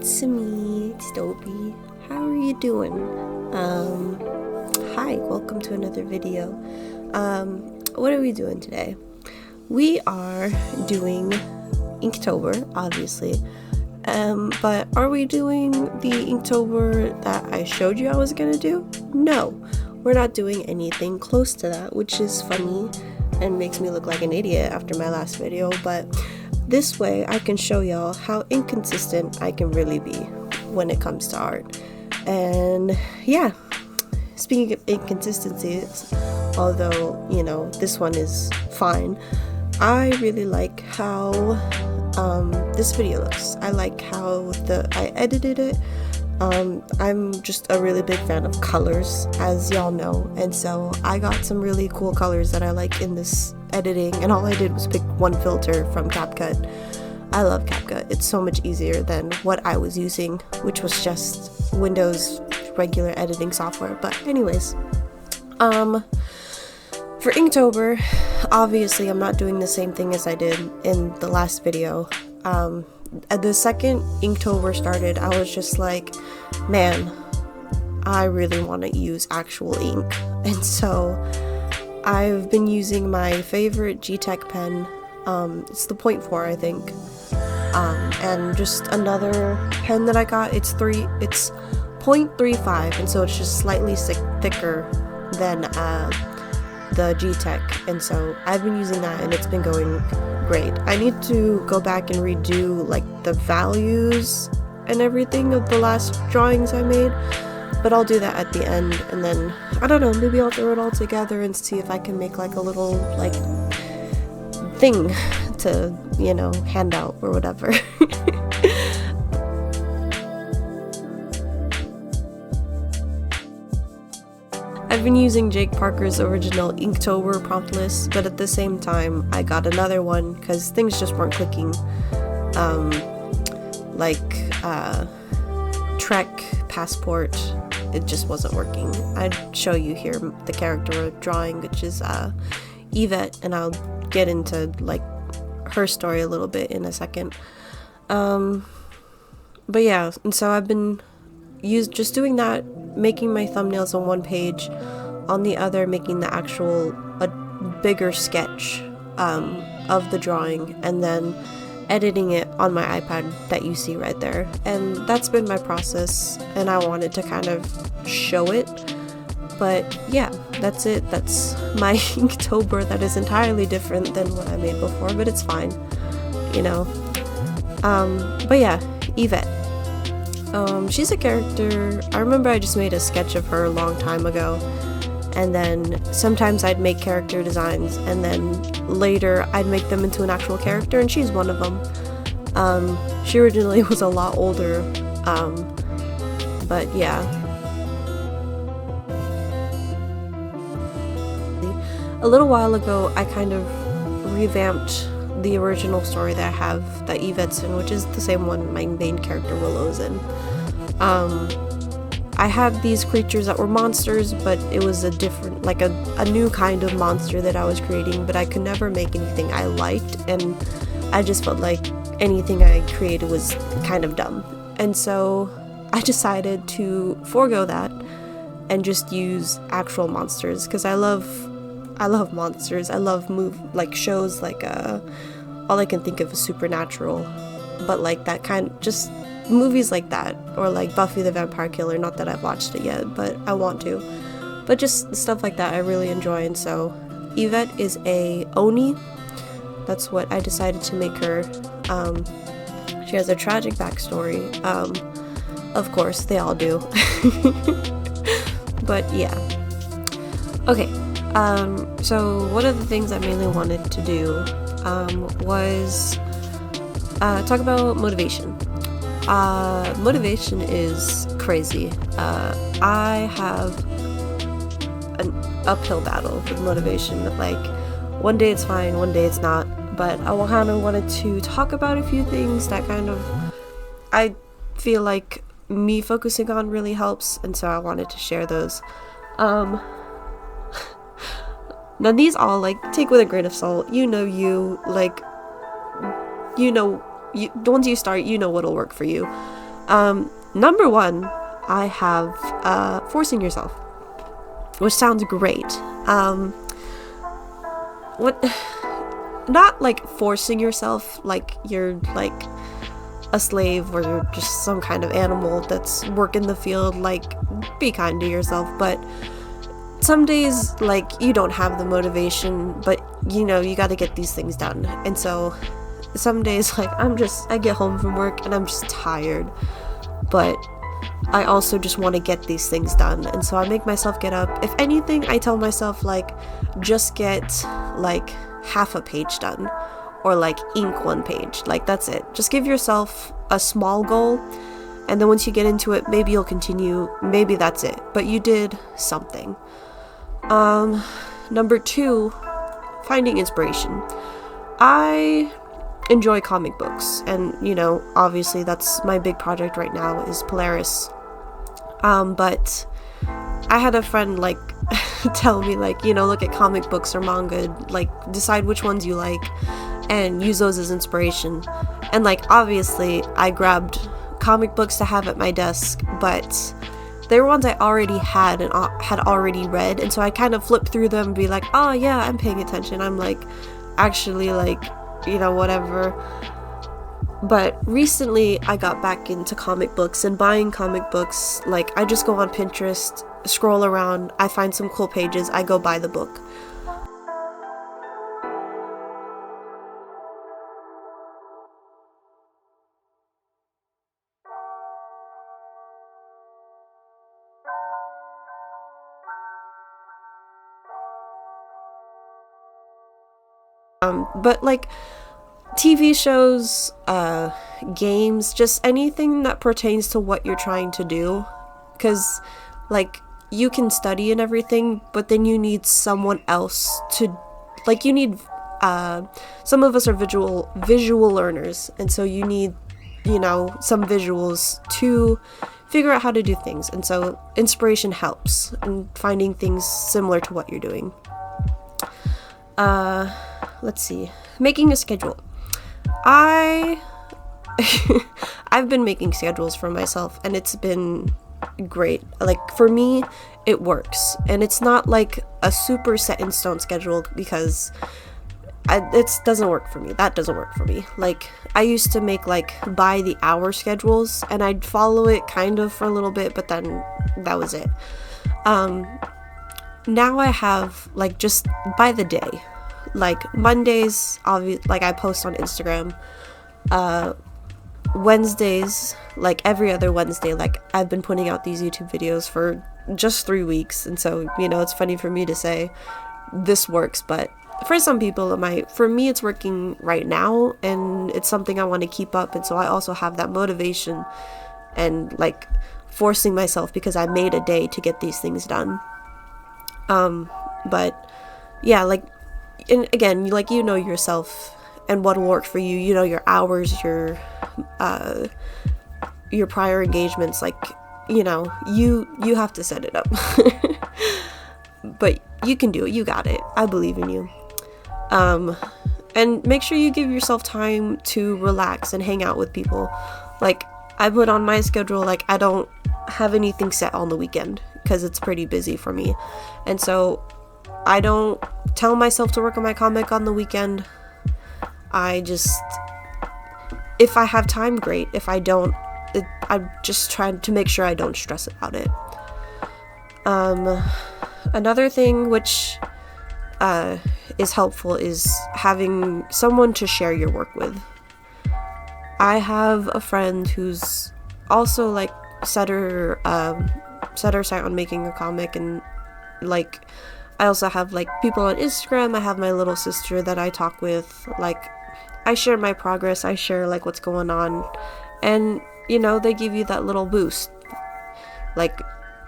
It's me, it's Doubi. How are you doing? Hi, welcome to another video. What are we doing today? We are doing Inktober, obviously. But are we doing the Inktober that I showed you I was gonna do? No, we're not doing anything close to that, which is funny and makes me look like an idiot after my last video, but this way I can show y'all how inconsistent I can really be when it comes to art. And yeah, speaking of inconsistencies, although, you know, this one is fine, I really like how this video looks. I like how I edited it. I'm just a really big fan of colors, as y'all know, and so I got some really cool colors that I like in this editing, and all I did was pick one filter from CapCut. I love CapCut. It's so much easier than what I was using, which was just Windows regular editing software. But anyways, for Inktober, obviously I'm not doing the same thing as I did in the last video. At the second Inktober started, I was just like, man, I really want to use actual ink. And so I've been using my favorite G-Tech pen. It's the 0.4, I think. And just another pen that I got, it's 0.35, and so it's just slightly thicker than the G-Tech, and so I've been using that and it's been going great. I need to go back and redo like the values and everything of the last drawings I made, but I'll do that at the end, and then I don't know, maybe I'll throw it all together and see if I can make like a little like thing to, you know, hand out or whatever. I've been using Jake Parker's original Inktober prompt list, but at the same time I got another one because things just weren't clicking. Trek Passport, it just wasn't working. I'd show you here the character we're drawing, which is Yvette, and I'll get into like her story a little bit in a second. But yeah, and so I've been just doing that, making my thumbnails on one page, on the other making the actual bigger sketch of the drawing, and then editing it on my iPad that you see right there. And that's been my process, and I wanted to kind of show it. But yeah, that's it. That's my Inktober that is entirely different than what I made before, but it's fine, you know. But yeah, Yvette. She's a character. I remember I just made a sketch of her a long time ago, and then sometimes I'd make character designs, and then later I'd make them into an actual character, and she's one of them. She originally was a lot older, but yeah. A little while ago, I kind of revamped the original story that I have that Yvette's in, which is the same one my main character Willow's in. I had these creatures that were monsters, but it was a different, like a new kind of monster that I was creating, but I could never make anything I liked, and I just felt like anything I created was kind of dumb. And so I decided to forego that and just use actual monsters, because I love monsters. I love shows like all I can think of is Supernatural, but like that kind, just movies like that, or like Buffy the Vampire Killer. Not that I've watched it yet, but I want to. But just stuff like that I really enjoy, and so Yvette is a Oni. That's what I decided to make her. She has a tragic backstory. Of course, they all do. But yeah. Okay. So one of the things I mainly wanted to do was talk about motivation. Motivation is crazy. I have an uphill battle with motivation. Like, one day it's fine, one day it's not. But I kind of wanted to talk about a few things that kind of I feel like me focusing on really helps, and so I wanted to share those. Now these all, like, take with a grain of salt. You know, once you start, you know what'll work for you. Number one, I have forcing yourself, which sounds great. What? Not like forcing yourself like you're like a slave or you're just some kind of animal that's working the field. Like, be kind to yourself, but some days like you don't have the motivation, but you know you got to get these things done. And so some days like I get home from work and I'm just tired, but I also just want to get these things done, and so I make myself get up. If anything, I tell myself like just get like half a page done, or like ink one page. Like, that's it. Just give yourself a small goal, and then once you get into it, maybe you'll continue, maybe that's it, but you did something. Number two, finding inspiration. I enjoy comic books, and you know, obviously that's my big project right now is Polaris. But I had a friend like tell me like, you know, look at comic books or manga, like decide which ones you like and use those as inspiration. And like, obviously I grabbed comic books to have at my desk, but they were ones I already had and had already read, and so I kind of flipped through them and be like, oh yeah, I'm paying attention, I'm like actually like, you know, whatever. But recently I got back into comic books and buying comic books. Like, I just go on Pinterest, scroll around, I find some cool pages, I go buy the book. But like TV shows, games, just anything that pertains to what you're trying to do. Because, like, you can study and everything, but then you need someone else to, like, you need, some of us are visual learners, and so you need, you know, some visuals to figure out how to do things. And so inspiration helps in finding things similar to what you're doing. Let's see. Making a schedule. I've been making schedules for myself, and it's been great. Like, for me, it works. And it's not like a super set in stone schedule, because it doesn't work for me. That doesn't work for me. Like, I used to make like by the hour schedules, and I'd follow it kind of for a little bit, but then that was it. Now I have like just by the day. Like, Mondays, like I post on Instagram. Wednesdays, like every other Wednesday, like I've been putting out these YouTube videos for just 3 weeks, and so, you know, it's funny for me to say this works, but for some people it might. For me, it's working right now, and it's something I want to keep up, and so I also have that motivation and like forcing myself because I made a day to get these things done. But yeah, like, and again, like, you know yourself and what will work for you. You know your hours, your prior engagements. Like, you know, you have to set it up. But you can do it. You got it. I believe in you. And make sure you give yourself time to relax and hang out with people. Like, I put on my schedule, like, I don't have anything set on the weekend because it's pretty busy for me. And so I don't tell myself to work on my comic on the weekend. I just, if I have time, great. If I don't, I'm just trying to make sure I don't stress about it. Another thing which is helpful is having someone to share your work with. I have a friend who's also like set her sight on making a comic, and like I also have like people on Instagram. I have my little sister that I talk with. Like, I share my progress, I share like what's going on, and you know, they give you that little boost. Like,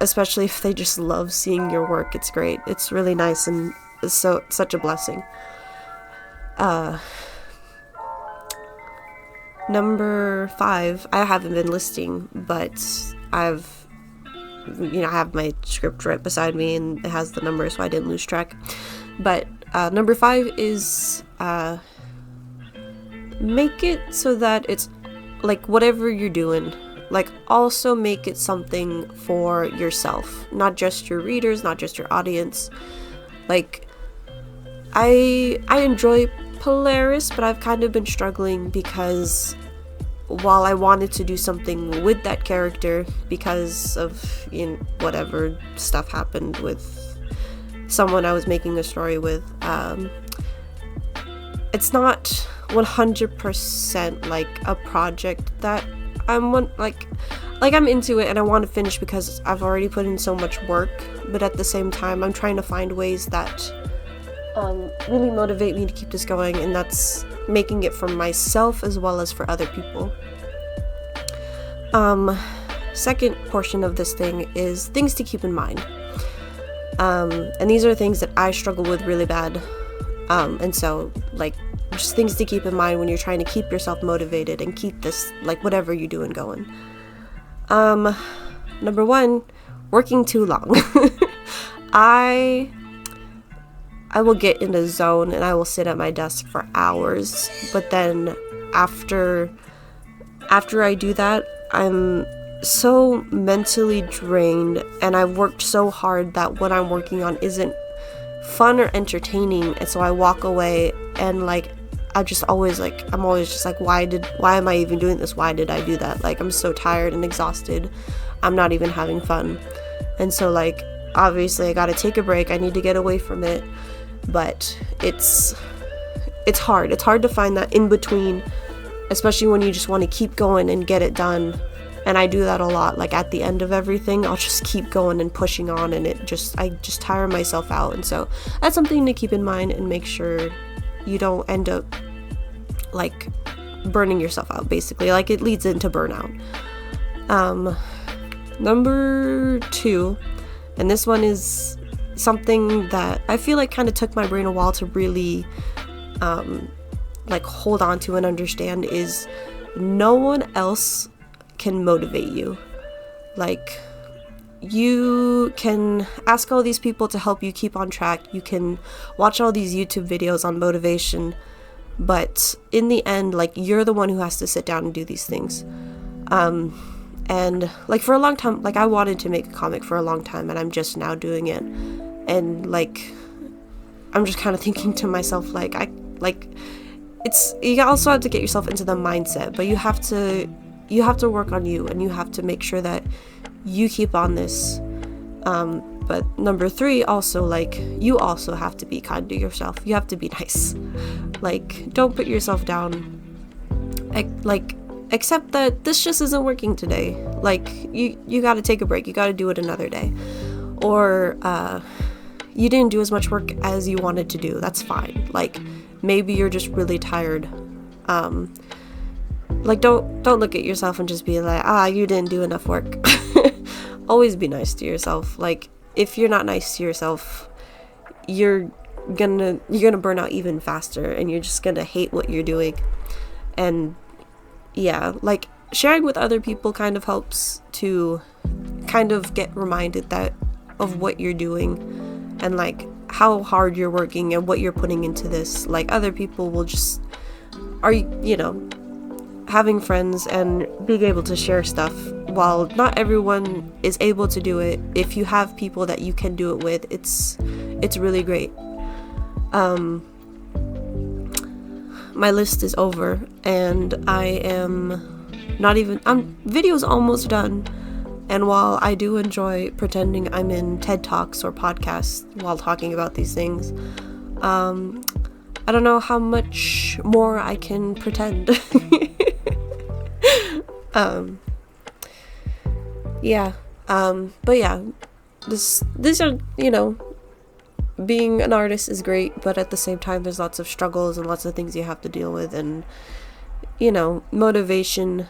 especially if they just love seeing your work, it's great. It's really nice, and it's such a blessing. Number 5, I haven't been listing, but I have my script right beside me and it has the number, so I didn't lose track. But number 5 is make it so that it's like whatever you're doing, like also make it something for yourself, not just your readers, not just your audience. Like I enjoy Polaris, but I've kind of been struggling because while I wanted to do something with that character because of, you know, whatever stuff happened with someone I was making a story with, it's not 100% like a project that I'm I'm into it and I want to finish because I've already put in so much work, but at the same time I'm trying to find ways that really motivate me to keep this going, and that's making it for myself as well as for other people. Second portion of this thing is things to keep in mind. And these are things that I struggle with really bad. And so, like, just things to keep in mind when you're trying to keep yourself motivated and keep this, like, whatever you're doing going. Number one, working too long. I will get in a zone and I will sit at my desk for hours, but then after I do that, I'm so mentally drained and I've worked so hard that what I'm working on isn't fun or entertaining, and so I walk away and like I'm always just like, why am I even doing this? Why did I do that? Like, I'm so tired and exhausted. I'm not even having fun. And so, like, obviously I gotta take a break. I need to get away from it. But it's hard. It's hard to find that in between, especially when you just want to keep going and get it done. And I do that a lot. Like, at the end of everything, I'll just keep going and pushing on, and I just tire myself out. And so that's something to keep in mind and make sure you don't end up like burning yourself out, basically. Like, it leads into burnout. Number 2, and this one is something that I feel like kind of took my brain a while to really like hold on to and understand, is no one else can motivate you. Like, you can ask all these people to help you keep on track, you can watch all these YouTube videos on motivation, but in the end, like, you're the one who has to sit down and do these things. And like, for a long time, like, I wanted to make a comic for a long time, and I'm just now doing it. And like, I'm just kind of thinking to myself, you also have to get yourself into the mindset, but you have to work on you, and you have to make sure that you keep on this. But number 3, also, like, you also have to be kind to yourself. You have to be nice. Like, don't put yourself down. Accept that this just isn't working today. Like, you gotta take a break. You gotta do it another day. Or, you didn't do as much work as you wanted to do. That's fine. Like, maybe you're just really tired. Like, don't look at yourself and just be like, you didn't do enough work. Always be nice to yourself. Like, if you're not nice to yourself, you're gonna burn out even faster, and you're just gonna hate what you're doing. And yeah, like, sharing with other people kind of helps to kind of get reminded of what you're doing, and like how hard you're working and what you're putting into this. Like, other people will just having friends and being able to share stuff. While not everyone is able to do it, if you have people that you can do it with, it's really great. My list is over, and video's almost done. And while I do enjoy pretending I'm in TED Talks or podcasts while talking about these things, I don't know how much more I can pretend. But yeah, these are, being an artist is great, but at the same time, there's lots of struggles and lots of things you have to deal with, and, motivation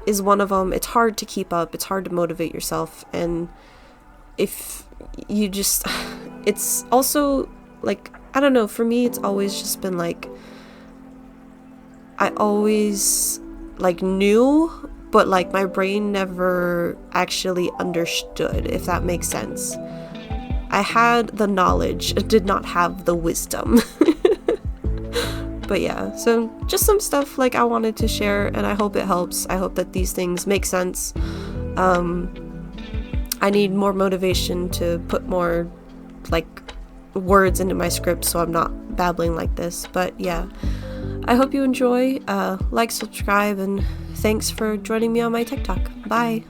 is one of them. It's hard to keep up. It's hard to motivate yourself. And if you just, it's also like, I don't know, for me, it's always just been like, I always like knew, but like my brain never actually understood, if that makes sense. I had the knowledge, did not have the wisdom. But yeah, so just some stuff like I wanted to share, and I hope it helps. I hope that these things make sense. I need more motivation to put more like words into my script so I'm not babbling like this. But yeah, I hope you enjoy. Like, subscribe, and thanks for joining me on my TikTok. Bye.